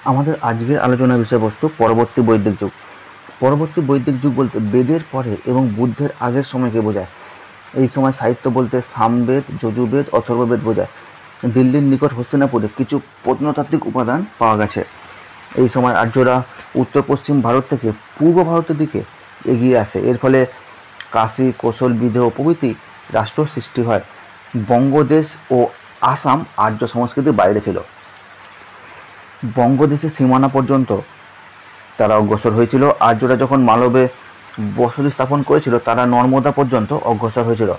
আমাদের আজকের আলোচনার বিষয়বস্তু পরবর্তী বৈদিক যুগ। পরবর্তী বৈদিক যুগ বলতে বেদের পরে এবং বুদ্ধের আগের সময়কে বোঝায়। এই সময় সাহিত্য বলতে সামবেদ, যজুর্বেদ, অথর্ববেদ বোঝায়। দিল্লির নিকট হস্তিনাপুরে কিছু প্রত্নতাত্ত্বিক উপাদান পাওয়া গেছে। এই সময় আর্যরা উত্তর পশ্চিম ভারত থেকে পূর্ব ভারতের দিকে এগিয়ে আসে। এর ফলে কাশী, কোশল, বিদেহ প্রভৃতি রাষ্ট্র সৃষ্টি হয়। বঙ্গদেশ ও আসাম আর্য সংস্কৃতির বাইরে ছিল। বঙ্গদেশের সীমানা পর্যন্ত তারা অগ্রসর হয়েছিল। আর্যরা যখন মালবে বসতি স্থাপন করেছিল তারা নর্মদা পর্যন্ত অগ্রসর হয়েছিল।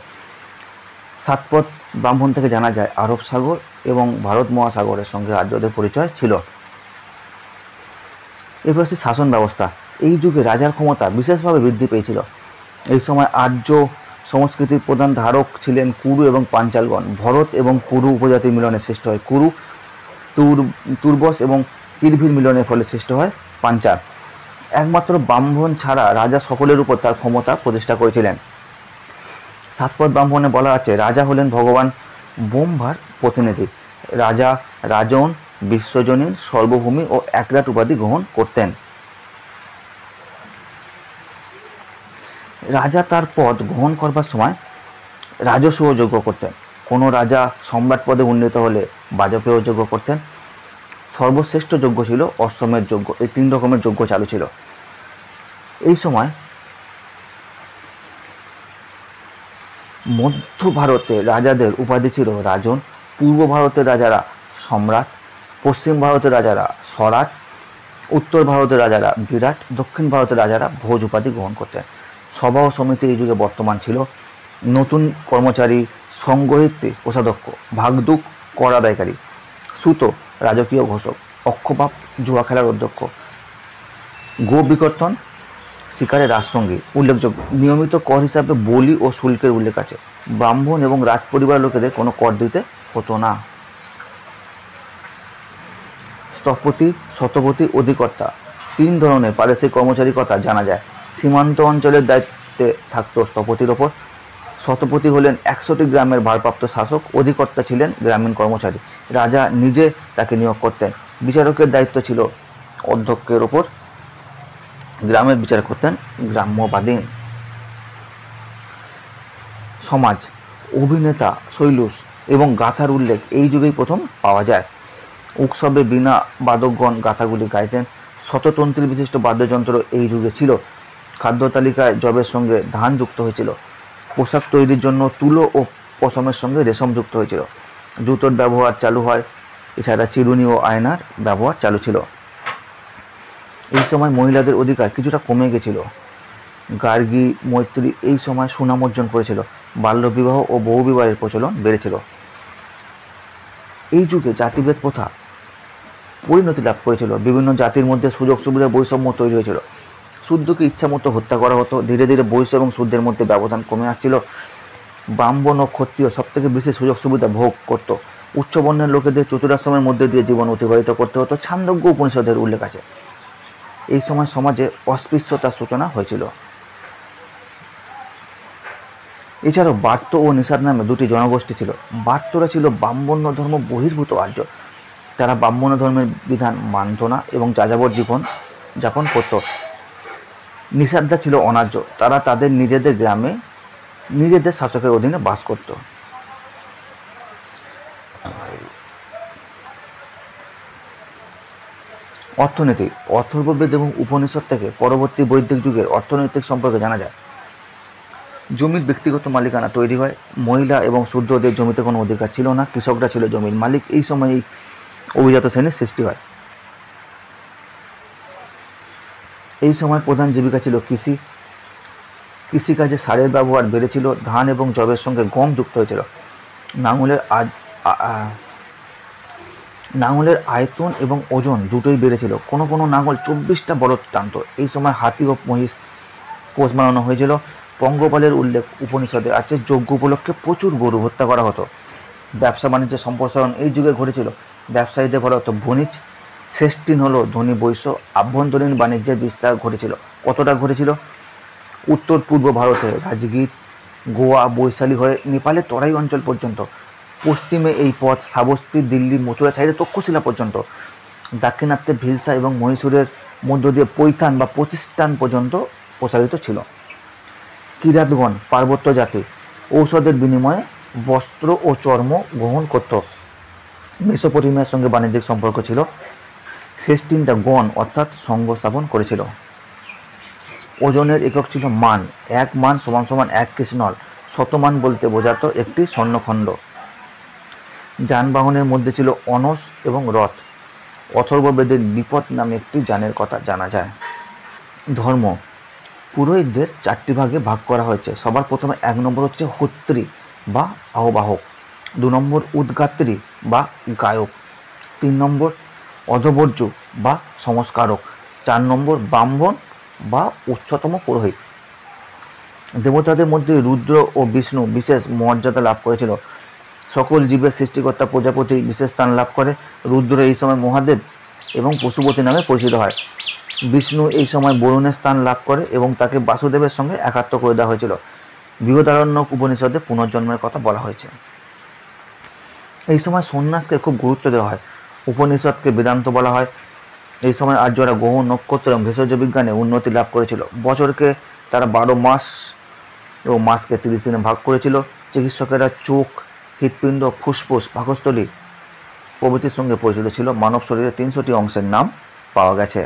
সাতপথ ব্রাহ্মণ থেকে জানা যায় আরব সাগর এবং ভারত মহাসাগরের সঙ্গে আর্যদের পরিচয় ছিল। এরপর হচ্ছে শাসন ব্যবস্থা। এই যুগে রাজার ক্ষমতা বিশেষভাবে বৃদ্ধি পেয়েছিল। এই সময় আর্য সংস্কৃতির প্রধান ধারক ছিলেন কুরু এবং পাঞ্চালগণ। ভরত এবং কুরু উপজাতির মিলনে সৃষ্ট হয় কুরু, তুর্বস এবং কিরভির মিলনের ফলে সৃষ্ট হয় পাঞ্চাল। একমাত্র ব্রাহ্মণ ছাড়া রাজা সকলের উপর তার ক্ষমতা প্রতিষ্ঠা করেছিলেন। সাতপথ ব্রাহ্মণে বলা আছে রাজা হলেন ভগবান ব্রহ্মার প্রতিনিধি। রাজা রাজন, বিশ্বজনীন, সর্বভূমি ও একরাট উপাধি গ্রহণ করতেন। রাজা তার পদ গ্রহণ করবার সময় রাজস্ব যজ্ঞ করতেন। কোনো রাজা সম্রাট পদে উন্নীত হলে বাজপেয় যজ্ঞ করতেন। সর্বশ্রেষ্ঠ যজ্ঞ ছিল অশ্বমেধ যজ্ঞ। এই 3 রকমের যজ্ঞ চালু ছিল। এই সময় মধ্য ভারতের রাজাদের উপাধি ছিল রাজন, পূর্ব ভারতের রাজারা সম্রাট, পশ্চিম ভারতের রাজারা স্বরাট, উত্তর ভারতের রাজারা বিরাট, দক্ষিণ ভারতের রাজারা ভোজ উপাধি গ্রহণ করতেন। সভা ও সমিতি এই যুগে বর্তমান ছিল। নতুন কর্মচারী, সংগহিত্রী কোষাধ্যক্ষ, ভাগদুক কর আদায়কারী, সুত রাজকীয় ঘোষক, অক্ষপাপ জুয়া খেলার অধ্যক্ষ, গো বিকর্তন শিকারের রাজসঙ্গী উল্লেখযোগ্য। নিয়মিত কর হিসাবে বলি ও শুল্কের উল্লেখ আছে। ব্রাহ্মণ এবং রাজ পরিবার লোকেদের কোনো কর দিতে হতো না। স্থপতি, শতপতি, অধিকর্তা 3 ধরনের পারিশ্রমিক কর্মচারীর কথা জানা যায়। সীমান্ত অঞ্চলের দায়িত্বে থাকতো স্থপতির ওপর। শতপতি হলেন 100টি গ্রামের ভারপ্রাপ্ত শাসক। অধিকর্তা ছিলেন গ্রামীণ কর্মচারী। রাজা নিজে তাকে নিয়োগ করতেন। বিচারকের দায়িত্ব ছিল অধ্যক্ষের ওপর। গ্রামের বিচার করতেন গ্রাম্যবাদী। সমাজ, অভিনেতা শৈলুস এবং গাথার উল্লেখ এই যুগেই প্রথম পাওয়া যায়। উৎসবে বীণা বাদকগণ গাথাগুলি গাইতেন। শততন্ত্রী বিশিষ্ট বাদ্যযন্ত্র এই যুগে ছিল। খাদ্য তালিকায় যবের সঙ্গে ধান যুক্ত হয়েছিল। পোশাক তৈরির জন্য তুলো ও পশমের সঙ্গে রেশম যুক্ত হয়েছিল। জুতোর ব্যবহার চালু হয়। এছাড়া চিরুনি ও আয়নার ব্যবহার চালু ছিল। এই সময় মহিলাদের অধিকার কিছুটা কমে গেছিল। গার্গী, মৈত্রী এই সময় সুনাম অর্জন করেছিল। বাল্যবিবাহ ও বহুবিবাহের প্রচলন বেড়েছিল। এই যুগে জাতিভেদ প্রথা পরিণতি লাভ করেছিল। বিভিন্ন জাতির মধ্যে সুযোগ সুবিধার বৈষম্য তৈরি হয়েছিল। শূদ্রকে ইচ্ছা মতো হত্যা করা হতো। ধীরে ধীরে বৈশ্য এবং শূদ্রের মধ্যে ব্যবধান কমে আসছিল। ব্রাহ্মণ ও ক্ষত্রিয় সবথেকে বেশি সুযোগ সুবিধা ভোগ করত। উচ্চবর্ণের লোকেদের চতুরাশ্রমের মধ্যে দিয়ে জীবন অতিবাহিত করতে হতো। ছান্দোগ্য উপনিষদের উল্লেখ আছে। এই সময় সমাজে অস্পৃশ্যতার সূচনা হয়েছিল। এছাড়াও বার্ত ও নিষাদ নামে 2টি জনগোষ্ঠী ছিল। বার্তরা ছিল ব্রাহ্মণ্য ধর্ম বহির্ভূত আর্য। তারা ব্রাহ্মণ্য ধর্মের বিধান মানত না এবং যাযাবর জীবন যাপন করত। নিষাদরা ছিল অনার্য। তারা তাদের নিজেদের গ্রামে নিজেদের শাসকের অধীনে বাস করত। অর্থনীতি, অথর্ববেদ এবং উপনিষদ থেকে পরবর্তী বৈদিক যুগের অর্থনৈতিক সম্পর্কে জানা যায়। জমির ব্যক্তিগত মালিকানা তৈরি হয়। মহিলা এবং শূদ্রদের জমিতে কোনো অধিকার ছিল না। কৃষকরা ছিল জমির মালিক। এই সময় এই অভিজাত শ্রেণীর সৃষ্টি হয়। এই সময় প্রধান জীবিকা ছিল কৃষি। কৃষিকাজে সারের ব্যবহার বেড়েছিল। ধান এবং যবের সঙ্গে গম যুক্ত হয়েছিল। নাঙলের আয়তন এবং ওজন দুটোই বেড়েছিল। কোনো কোনো নাঙল 24টা বলদ টানত। এই সময় হাতি ও মহিষ পোষ বানানো হয়েছিল। পঙ্গপালের উল্লেখ উপনিষদে আছে। যজ্ঞ উপলক্ষে প্রচুর গরু হত্যা করা হতো। ব্যবসা বাণিজ্যের সম্প্রসারণ এই যুগে ঘটেছিল। ব্যবসায়ীদের বলা হতো বণিজ। শেষদিন হলো ধনী বৈশ্য। আভ্যন্তরীণ বাণিজ্যের বিস্তার ঘটেছিল। কতটা ঘটেছিল? উত্তর পূর্ব ভারতে রাজগীর, গোয়া, বৈশালী হয়ে নেপালের তরাই অঞ্চল পর্যন্ত। পশ্চিমে এই পথ শ্রাবস্তী, দিল্লি, মথুরা ছাইড়ে তক্ষশিলা পর্যন্ত। দাক্ষিণাত্যে ভিলসা এবং মহীশূরের মধ্য দিয়ে পৈথান বা প্রতিষ্ঠান পর্যন্ত প্রসারিত ছিল। কিরাতগণ পার্বত্য জাতি, ঔষধের বিনিময়ে বস্ত্র ও চর্ম গ্রহণ করত। মেসোপটেমিয়ার সঙ্গে বাণিজ্যিক সম্পর্ক ছিল। শেষ তিনটা গণ অর্থাৎ সঙ্গ স্থাপন করেছিল। ওজনের একক ছিল মান। 1 মান = 1 কৃষ্ণল। শতমান বলতে বোঝাতো একটি স্বর্ণখণ্ড। যানবাহনের মধ্যে ছিল অনস এবং রথ। অথর্ববেদের বিপদ নামে একটি যানের কথা জানা যায়। ধর্ম, পুরোহিতদের 4টি ভাগে ভাগ করা হয়েছে। সবার প্রথমে 1 নম্বর হচ্ছে হোত্রী বা আহ্বায়ক, 2 নম্বর উদ্গাত্রী বা গায়ক, 3 নম্বর অধবর্য বা সংস্কারক, 4 নম্বর ব্রাহ্মণ বা উচ্চতম পুরোহিত। দেবতাদের মধ্যে রুদ্র ও বিষ্ণু বিশেষ মর্যাদা লাভ করেছিল। সকল জীবের সৃষ্টিকর্তা প্রজাপতি বিশেষ স্থান লাভ করে। রুদ্র এই সময় মহাদেব এবং পশুপতি নামে পরিচিত হয়। বিষ্ণু এই সময় বরুণের স্থান লাভ করে এবং তাকে বাসুদেবের সঙ্গে একাত্ম করে দেওয়া হয়েছিল। বৃহদারণ্যক উপনিষদে পুনর্জন্মের কথা বলা হয়েছে। এই সময় সন্ন্যাসকে খুব গুরুত্ব দেওয়া হয়। উপনিষদকে বেদান্ত বলা হয়। এই সময় আর্যরা গ্রহ, নক্ষত্র এবং ভেষজ বিজ্ঞানে উন্নতি লাভ করেছিল। বছরকে তারা 12 মাস এবং মাসকে 30 দিনে ভাগ করেছিল। চিকিৎসকেরা চোখ, হৃৎপিণ্ড, ফুসফুস, পাকস্থলী প্রভৃতির সঙ্গে পরিচিত ছিল। মানব শরীরে 300টি অংশের নাম পাওয়া গেছে।